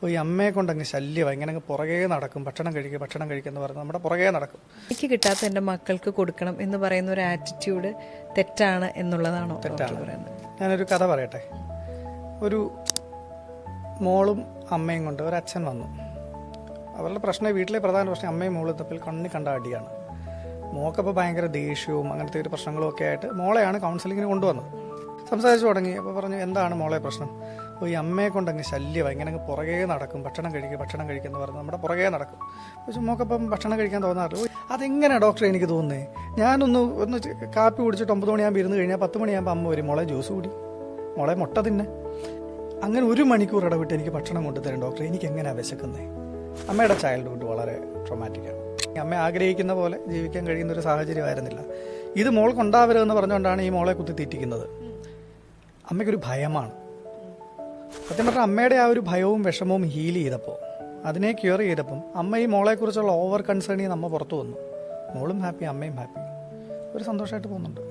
ഈ അമ്മയെ കൊണ്ടങ്ങ് ശല്യമായി ഇങ്ങനെ അങ്ങ് പുറകെ നടക്കും, ഭക്ഷണം കഴിക്കുക എന്ന് പറഞ്ഞ് നമ്മുടെ പുറകെ നടക്കും. എനിക്ക് കിട്ടാത്ത എൻ്റെ മക്കൾക്ക് കൊടുക്കണം എന്ന് പറയുന്ന ഒരു ആറ്റിറ്റ്യൂഡ് തെറ്റാണ് എന്നുള്ളതാണോ? തെറ്റാണ്. ഞാനൊരു കഥ പറയട്ടെ. ഒരു മോളും അമ്മയും കൊണ്ട് ഒരച്ഛൻ വന്നു. അവരുടെ പ്രശ്നം, വീട്ടിലെ പ്രധാന പ്രശ്നം അമ്മയും മോളും തമ്മിൽ കണ്ണി കണ്ട അടിയാണ്. മോക്കപ്പോൾ ഭയങ്കര ദേഷ്യവും അങ്ങനത്തെ ഒരു പ്രശ്നങ്ങളും ഒക്കെ ആയിട്ട് മോളെയാണ് കൗൺസിലിങ്ങിന് കൊണ്ടുവന്നത്. സംസാരിച്ചു തുടങ്ങി. അപ്പോൾ പറഞ്ഞു, എന്താണ് മോളെ പ്രശ്നം? ഈ അമ്മയെ കൊണ്ടങ്ങ് ശല്യമായി ഇങ്ങനെ അങ്ങ് പുറകെ നടക്കും, ഭക്ഷണം കഴിക്കുക എന്ന് പറഞ്ഞ് നമ്മുടെ പുറകെ നടക്കും. പക്ഷേ മോക്കപ്പം ഭക്ഷണം കഴിക്കാൻ തോന്നാറില്ല. അതെങ്ങനെയാണ് ഡോക്ടറെ എനിക്ക് തോന്നുന്നത്? ഒന്ന് കാപ്പി കുടിച്ചിട്ട് 9 മണിയാകുമ്പോൾ ഇരുന്ന് കഴിഞ്ഞാൽ 10 മണിയാകുമ്പോൾ അമ്മ വരും, മോളെ ജ്യൂസ് കുടി, മോളെ മുട്ട തിന്നെ. അങ്ങനെ 1 മണിക്കൂർ ഇടവിട്ട് എനിക്ക് ഭക്ഷണം കൊണ്ടുതരും ഡോക്ടറെ. എനിക്ക് എങ്ങനെയാണ് വിശക്കുന്നത്? അമ്മയുടെ ചൈൽഡ്ഹുഡ് വളരെ ട്രോമാറ്റിക്കാണ്. അമ്മ ആഗ്രഹിക്കുന്ന പോലെ ജീവിക്കാൻ കഴിയുന്ന ഒരു സാഹചര്യമായിരുന്നില്ല. ഇത് മോൾക്കുണ്ടാവരുതെന്ന് പറഞ്ഞുകൊണ്ടാണ് ഈ മോളെ കുത്തിത്തീറ്റിക്കുന്നത്. അമ്മയ്ക്കൊരു ഭയമാണ്. സത്യം പറഞ്ഞാൽ അമ്മയുടെ ആ ഒരു ഭയവും വിഷമവും ഹീൽ ചെയ്തപ്പോൾ, അതിനെ ക്യൂർ ചെയ്തപ്പം അമ്മ ഈ മോളെക്കുറിച്ചുള്ള ഓവർ കൺസേണിൽ നിന്ന് അമ്മ പുറത്തു വന്നു. മോളും ഹാപ്പി, അമ്മയും ഹാപ്പി, ഒരു സന്തോഷമായിട്ട് പോകുന്നുണ്ട്.